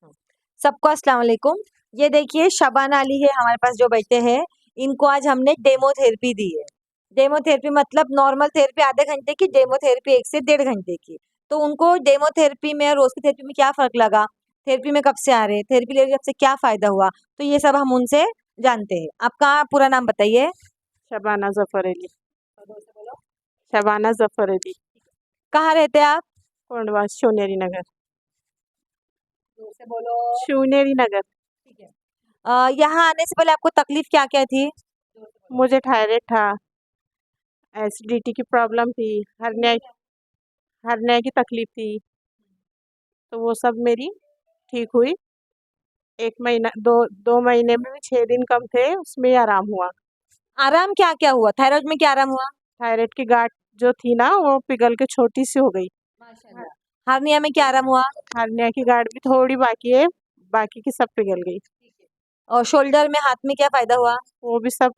हाँ। सबको अस्सलाम वालेकुम। ये देखिए शबाना अली है हमारे पास जो बैठे हैं। इनको आज हमने डेमो थेरेपी दी है। डेमो थेरेपी मतलब नॉर्मल थेरेपी आधे घंटे की, डेमो थेरेपी 1 से डेढ़ घंटे की। तो उनको डेमो थेरेपी में और रोज की थेरेपी में क्या फर्क लगा, थेरेपी में कब से आ रहे हैं, थेरेपी लेके जब से क्या फायदा हुआ, तो ये सब हम उनसे जानते हैं। आपका पूरा नाम बताइए। शबाना जफर अली। शबाना जफर अली। कहाँ रहते हैं आप? कोंडवा शिवनेरी नगर। जोर से बोलो। शिवनेरी नगर। ठीक है। यहाँ आने से पहले आपको तकलीफ क्या क्या थी? मुझे थायराइड था, एसिडिटी की प्रॉब्लम थी, हर्निया हर्निया की तकलीफ थी। तो वो सब मेरी ठीक हुई। 1 महीना, दो महीने में भी 6 दिन कम थे, उसमें ही आराम हुआ। आराम क्या क्या हुआ, थायराइड में क्या आराम हुआ? थायराइड की गांठ जो थी ना, वो पिघल के छोटी सी हो गई। माशाल्लाह। हार्निया में क्या आराम हुआ? हर्निया की गांठ भी थोड़ी बाकी है, बाकी की सब पिघल गई। और शोल्डर में, हाथ में क्या फायदा हुआ? वो भी सब,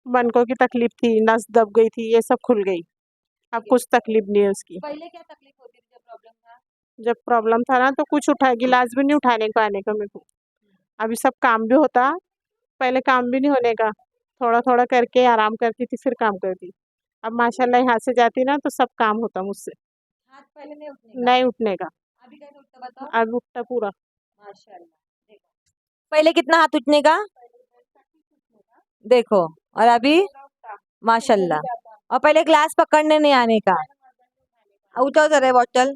मनकों की तकलीफ थी, नस दब गई थी, ये सब खुल गई। अब कुछ तकलीफ नहीं है उसकी। पहले क्या तकलीफ होती थी जब प्रॉब्लम था? जब प्रॉब्लम था ना, तो कुछ गिलास भी नहीं उठाने को आने का मेरे को। अभी सब काम भी होता, पहले काम भी नहीं होने का। थोड़ा थोड़ा करके आराम करती थी, फिर काम करती। अब माशाल्लाह यहाँ से जाती ना, तो सब काम होता मुझसे। हाथ पहले नहीं उठने का? नहीं उठने का। अभी कैसे उठता बताओ? अब उठता पूरा। माशाल्लाह। देखो, पहले कितना हाथ उठने का? देखो। और अभी? माशाल्लाह। और पहले ग्लास पकड़ने नहीं आने का? उठाओ जरा बॉटल।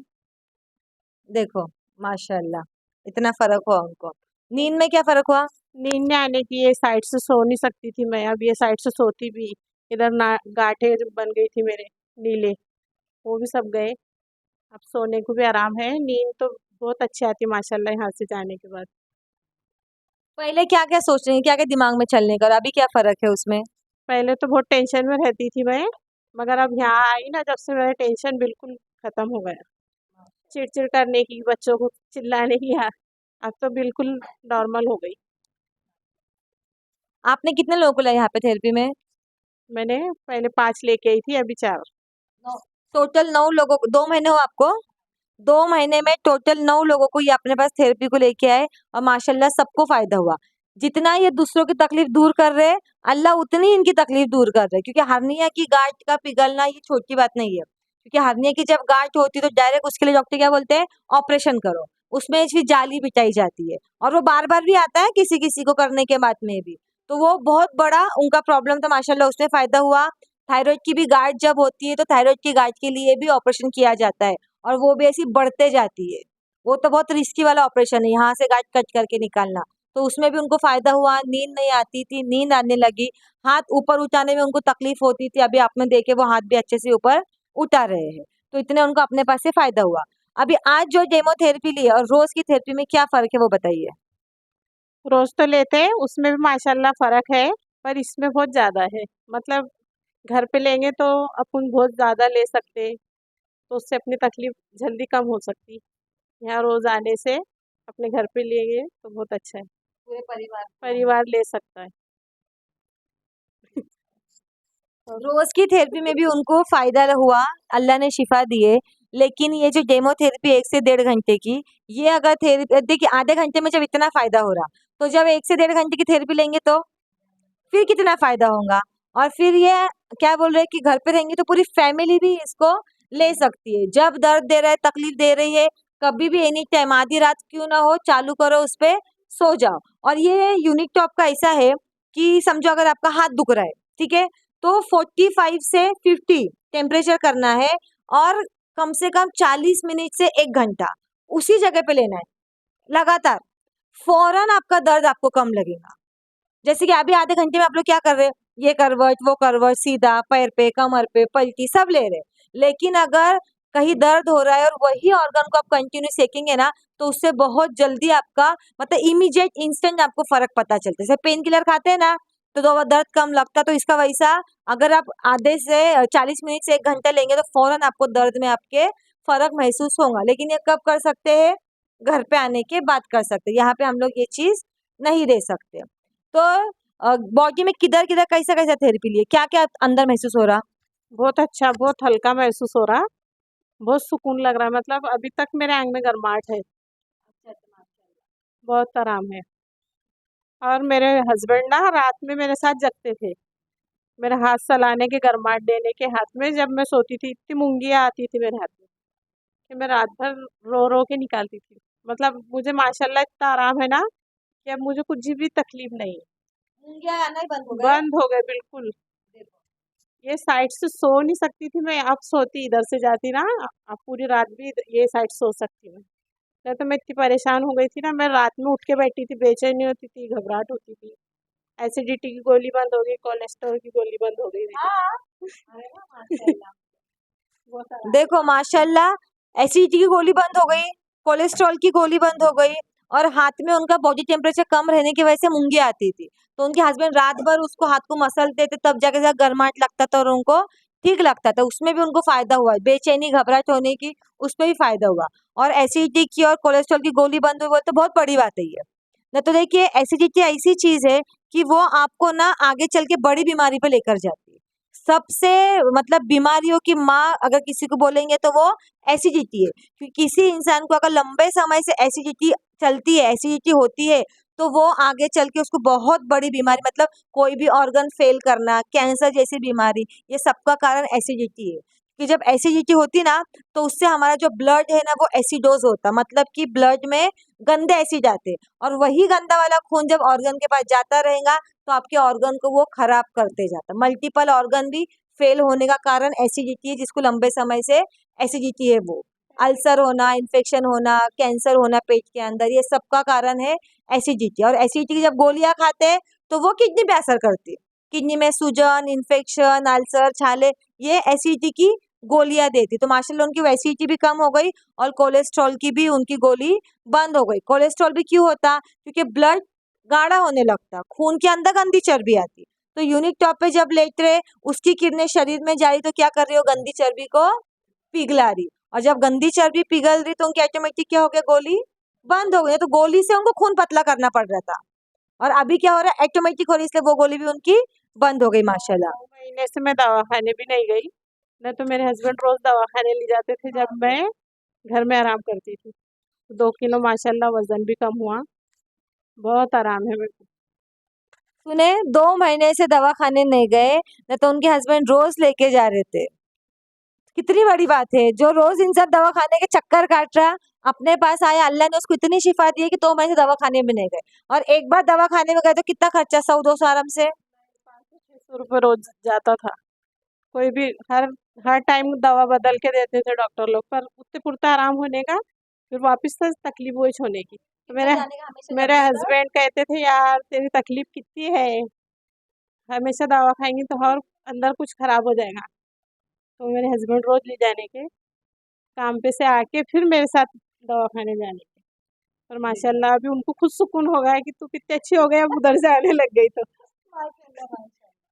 देखो। माशाल्लाह। इतना फर्क हुआ उनको। नींद में क्या फर्क हुआ? नींद नहीं आने की, ये साइड से सो नहीं सकती थी मैं, अब ये साइड से सोती भी। इधर ना गांठें जो बन गई थी मेरे नीले, वो भी सब गए। अब सोने को भी आराम है, नींद तो बहुत अच्छी आती माशाल्लाह यहाँ से जाने के बाद। पहले क्या क्या सोच रही, क्या क्या दिमाग में चलने का, और अभी क्या फर्क है उसमें? पहले तो बहुत टेंशन में रहती थी मैं, मगर अब यहाँ आई ना, जब से मेरा टेंशन बिल्कुल खत्म हो गया। चिड़चिड़ करने की, बच्चों को चिल्लाने की, हाँ, अब तो बिल्कुल नॉर्मल हो गई। आपने कितने लोगों को लाया यहाँ पे थेरेपी में? मैंने पहले 5 लेके आई थी, अभी 4। टोटल 9 लोगों को, 2 महीने हो आपको? 2 महीने में टोटल 9 लोगों को ये अपने पास थेरेपी को लेके आए, और माशाल्लाह सबको फायदा हुआ। जितना ये दूसरों की तकलीफ दूर कर रहे हैं, अल्लाह उतनी इनकी तकलीफ दूर कर रहे हैं, क्योंकि हर्निया की गांठ का पिघलना ये छोटी बात नहीं है। क्योंकि हर्निया की जब गांठ होती है तो डायरेक्ट उसके लिए डॉक्टर क्या बोलते हैं, ऑपरेशन करो। उसमें फिर जाली बिछाई जाती है, और वो बार बार भी आता है किसी किसी को करने के बाद में भी। तो वो बहुत बड़ा उनका प्रॉब्लम था, माशाल्लाह उसमें फायदा हुआ। थायराइड की भी गांठ जब होती है तो थायराइड की गांठ के लिए भी ऑपरेशन किया जाता है, और वो भी ऐसी बढ़ते जाती है। वो तो बहुत रिस्की वाला ऑपरेशन है, यहाँ से गांठ कट करके निकालना। तो उसमें भी उनको फायदा हुआ, नींद नहीं आती थी, नींद आने लगी। हाथ ऊपर उठाने में उनको तकलीफ होती थी, अभी आपने देखे वो हाथ भी अच्छे से ऊपर उठा रहे हैं। तो इतने उनको अपने पास से फायदा हुआ। अभी आज जो डेमोथेरेपी ली है और रोज की थेरेपी में क्या फर्क है वो बताइए। रोज तो लेते हैं, उसमें भी माशाल्लाह फर्क है, पर इसमें बहुत ज्यादा है। मतलब घर पे लेंगे तो अपन बहुत ज्यादा ले सकते, तो उससे अपनी तकलीफ जल्दी कम हो सकती। यहाँ रोज आने से अपने घर पे लेंगे तो बहुत अच्छा है, पूरे परिवार परिवार ले सकता है। रोज की थेरेपी में भी उनको फायदा हुआ, अल्लाह ने शिफा दिए। लेकिन ये जो डेमोथेरेपी 1 से 1.5 घंटे की, ये अगर थेरेपी देखिए आधे घंटे में जब इतना फायदा हो रहा, तो जब 1 से 1.5 घंटे की थेरेपी लेंगे तो फिर कितना फायदा होगा। और फिर ये क्या बोल रहे हैं कि घर पे रहेंगे तो पूरी फैमिली भी इसको ले सकती है। जब दर्द दे रहा है, तकलीफ दे रही है, कभी भी एनी टाइम आधी रात क्यों ना हो, चालू करो, उस पे सो जाओ। और ये यूनिक टॉप का ऐसा है कि समझो अगर आपका हाथ दुख रहा है, ठीक है, तो 45 से 50 टेम्परेचर करना है, और कम से कम 40 मिनट से 1 घंटा उसी जगह पे लेना है लगातार। फौरन आपका दर्द आपको कम लगेगा। जैसे कि अभी आधे घंटे में आप लोग क्या कर रहे हैं, ये करवट वो करवट, सीधा पैर पे, कमर पे, पलटी सब ले रहे हैं। लेकिन अगर कहीं दर्द हो रहा है और वही ऑर्गन को आप कंटिन्यू सेकेंगे ना, तो उससे बहुत जल्दी आपका मतलब इमीडिएट इंस्टेंट आपको फर्क पता चलता है। जैसे पेन किलर खाते हैं ना, तो वो दर्द कम लगता, तो इसका वैसा अगर आप आधे से 40 मिनट से 1 घंटा लेंगे तो फौरन आपको दर्द में आपके फर्क महसूस होगा। लेकिन ये कब कर सकते हैं, घर पे आने के बाद कर सकते हैं। यहाँ पे हम लोग ये चीज नहीं दे सकते। तो बॉडी में किधर किधर कैसा कैसा थेरेपी लिए, क्या क्या अंदर महसूस हो रहा? बहुत अच्छा, बहुत हल्का महसूस हो रहा, बहुत सुकून लग रहा है। मतलब अभी तक मेरे आंग में गर्माहट है। बहुत आराम है। और मेरे हस्बैंड ना रात में मेरे साथ जगते थे, मेरे हाथ सहलाने के, गरमाहट देने के हाथ में। जब मैं सोती थी इतनी मुंगियाँ आती थी मेरे हाथ में कि मैं रात भर रो रो के निकालती थी। मतलब मुझे माशाल्लाह इतना आराम है ना कि अब मुझे कुछ भी तकलीफ नहीं है। मुंगिया आना ही बंद हो गए। बंद हो गए बिल्कुल। ये साइड से सो नहीं सकती थी मैं, अब सोती इधर से जाती ना, अब पूरी रात भी ये साइड सो सकती मैं। नहीं तो मैं इतनी परेशान हो गई थी ना, मैं रात में उठ के बैठी थी, बेचैनी होती थी, घबराहट होती थी। एसिडिटी की गोली बंद हो गई, कोलेस्ट्रॉल की गोली बंद हो गई मेरी। हाँ, अरे वाह, माशाल्लाह। बहुत आराम। देखो माशाल्लाह, एसिडिटी की गोली बंद हो गई, कोलेस्ट्रॉल की गोली बंद हो गई, और हाथ में उनका बॉडी टेम्परेचर कम रहने की वजह से मुंगे आती थी। तो उनके हस्बैंड रात भर उसको हाथ को मसलते थे, तब जाके गर्माहट लगता था और उनको ठीक लगता था। उसमें भी उनको फायदा हुआ, बेचैनी घबराहट होने की उसमें भी फायदा हुआ। और एसिडिटी की और कोलेस्ट्रॉल की गोली बंद हुई, वो तो बहुत बड़ी बात है ये। न तो देखिए, एसिडिटी ऐसी चीज है कि वो आपको ना आगे चल के बड़ी बीमारी पे लेकर जाती है। सबसे मतलब बीमारियों की माँ अगर किसी को बोलेंगे तो वो एसिडिटी है। क्योंकि किसी इंसान को अगर लंबे समय से एसिडिटी चलती है, एसिडिटी होती है, तो वो आगे चल के उसको बहुत बड़ी बीमारी, मतलब कोई भी ऑर्गन फेल करना, कैंसर जैसी बीमारी, ये सबका कारण एसिडिटी है। कि जब एसिडिटी होती ना, तो उससे हमारा जो ब्लड है ना वो एसिडोज होता, मतलब कि ब्लड में गंदे एसिड आते, और वही गंदा वाला खून जब ऑर्गन के पास जाता रहेगा तो आपके ऑर्गन को वो खराब करते जाता। मल्टीपल ऑर्गन भी फेल होने का कारण एसिडिटी है, जिसको लंबे समय से एसिडिटी है वो। अल्सर होना, इन्फेक्शन होना, कैंसर होना पेट के अंदर, ये सब का कारण है एसिडिटी। और एसिडिटी की जब गोलियां खाते हैं तो वो किडनी पे असर करती है। किडनी में सूजन, इन्फेक्शन, अल्सर, छाले, ये एसिडिटी की गोलियां देती। तो माशाल्लाह उनकी एसिडिटी भी कम हो गई और कोलेस्ट्रॉल की भी उनकी गोली बंद हो गई। कोलेस्ट्रॉल भी क्यों होता? क्योंकि ब्लड गाढ़ा होने लगता, खून के अंदर गंदी चर्बी आती। तो यूनिक टॉप पे जब लेट रहे, उसकी किरणें शरीर में जा रही, तो क्या कर रही हो, गंदी चर्बी को पिघला रही। और जब गंदी चर्बी पिघल रही तो उनकी ऑटोमेटिक क्या हो गया, गोली बंद हो गई। तो गोली से उनको खून पतला करना पड़ रहा था, और अभी क्या हो रहा है, ऑटोमेटिक हो रही, इसलिए वो गोली भी उनकी बंद हो गई माशाल्लाह। 2 महीने से मैं दवाखाने भी नहीं गई, न तो मेरे हस्बैंड रोज दवाखाने ले जाते थे जब मैं घर में आराम करती थी। 2 किलो माशाल्लाह वजन भी कम हुआ, बहुत आराम है मेरे को। सुने, 2 महीने से दवाखाने नहीं गए, न तो उनके हस्बैंड रोज लेके जा रहे थे। कितनी बड़ी बात है, जो रोज इंसान दवाखाने के चक्कर काट रहा, अपने पास आया, अल्लाह ने उसको इतनी शिफा दी है कि 2 महीने से दवाखाने में नहीं गए। और एक बार दवाखाने में गए तो कितना खर्चा, 100-200 आराम से। 500-600 रुपये रोज जाता था। कोई भी हर हर टाइम दवा बदल के देते थे डॉक्टर लोग, पर उतने पुरता आराम होने का, फिर वापस से तकलीफ वही होने की। तो मेरे हस्बैंड कहते थे, यार तेरी तकलीफ कितनी है, हमेशा दवा खाएंगी तो और अंदर कुछ खराब हो जाएगा। तो मेरे हस्बैंड रोज ले जाने के, काम पे से आके फिर मेरे साथ दवाखाने जाने के। और माशाल्लाह अभी उनको खुद सुकून हो गया है कि तू कितनी अच्छी हो गई, अब उधर से आने लग गई। तो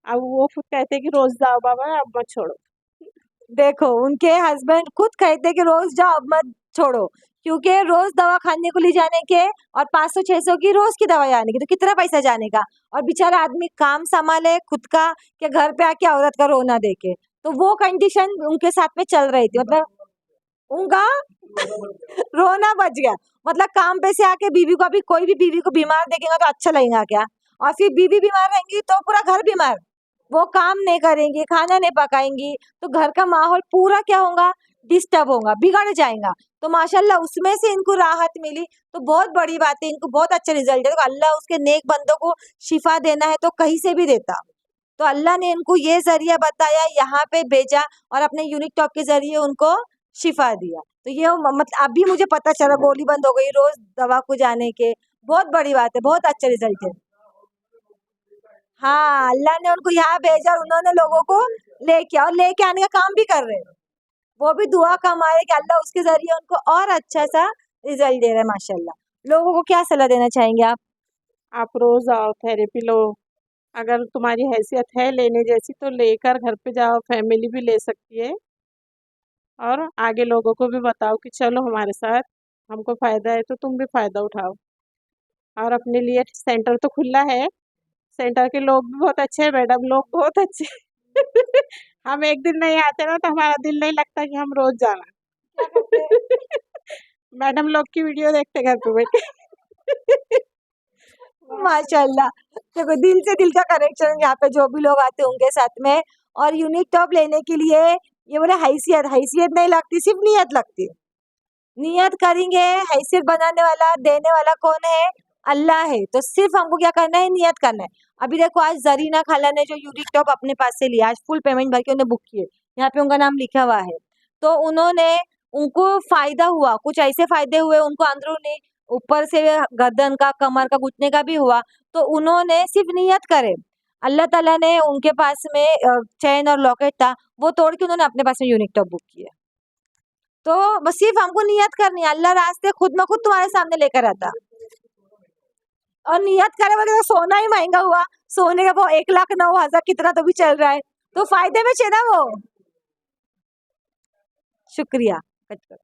अब वो खुद कहते हैं कि रोज जाओ बाबा, अब मत छोड़ो। देखो, उनके हस्बैंड खुद कहते कि रोज जाओ, अब मत छोड़ो। क्योंकि रोज दवा खाने को ले जाने के और 500-600 की रोज की दवाई आने की, तो कितना पैसा जाने का। और बेचारा आदमी काम संभाले खुद का, कि घर पे आके औरत का रोना देखे। तो वो कंडीशन उनके साथ में चल रही थी, मतलब उनका रोना बच गया। मतलब काम पे से आके बीवी को, अभी कोई भी बीवी को बीमार देखेगा तो अच्छा लगेगा क्या? और फिर बीवी बीमार रहेंगी तो पूरा घर बीमार। वो काम नहीं करेंगी, खाना नहीं पकाएंगी, तो घर का माहौल पूरा क्या होगा, डिस्टर्ब होगा, बिगड़ जाएगा। तो माशाल्लाह उसमें से इनको राहत मिली, तो बहुत बड़ी बात है, इनको बहुत अच्छा रिजल्ट है। तो अल्लाह उसके नेक बंदों को शिफा देना है तो कहीं से भी देता। तो अल्लाह ने इनको ये जरिया बताया, यहाँ पे भेजा, और अपने यूनिक टॉप के जरिए उनको शिफा दिया। तो ये मतलब अभी मुझे पता चला, गोली बंद हो गई रोज दवा को जाने के। बहुत बड़ी बात है, बहुत अच्छा रिजल्ट है। हाँ, अल्लाह ने उनको यहाँ भेजा और उन्होंने लोगों को लेके, और लेके आने का काम भी कर रहे हैं। वो भी दुआ कमा रहे कि अल्लाह उसके जरिए उनको और अच्छा सा रिजल्ट दे रहा है माशाल्लाह। लोगों को क्या सलाह देना चाहेंगे आप? आप रोज आओ, थेरेपी लो। अगर तुम्हारी हैसियत है लेने जैसी तो लेकर घर पे जाओ, फैमिली भी ले सकती है। और आगे लोगों को भी बताओ कि चलो हमारे साथ, हमको फ़ायदा है तो तुम भी फ़ायदा उठाओ। और अपने लिए सेंटर तो खुला है, सेंटर के लोग भी बहुत अच्छे हैं, मैडम लोग बहुत अच्छे हैं। हम एक दिन नहीं आते ना तो हमारा दिल नहीं लगता कि हम रोज जाना। मैडम लोग की वीडियो देखते घर पे बैठे। माशाल्लाह। देखो दिल से दिल का कनेक्शन यहाँ पे जो भी लोग आते हैं उनके साथ में। और यूनिक टॉप लेने के लिए ये बोले हैसियत हैसियत नहीं लगती, सिर्फ नियत लगती है। नियत करेंगे, हैसियत बनाने वाला देने वाला कौन है? अल्लाह है। तो सिर्फ हमको क्या करना है? नियत करना है। अभी देखो आज जरीना खाला ने जो यूनिक टॉप अपने पास से लिया, आज फुल पेमेंट भर के उन्हें बुक किए, यहाँ पे उनका नाम लिखा हुआ है। तो उन्होंने उनको फायदा हुआ, कुछ ऐसे फायदे हुए उनको अंदरूनी, ऊपर से गर्दन का, कमर का, घुटने का भी हुआ। तो उन्होंने सिर्फ नियत करे, अल्लाह ताला ने उनके पास में चैन और लॉकेट था, वो तोड़ के उन्होंने अपने पास में यूनिक टॉप बुक किया। तो बस सिर्फ हमको नियत करनी है, अल्लाह रास्ते खुद में खुद तुम्हारे सामने लेकर आता। और नियत करे वगैरह सोना ही महंगा हुआ, सोने का भाव 1,09,000 कितना तो भी चल रहा है, तो फायदे में छे ना वो। शुक्रिया। कट करो।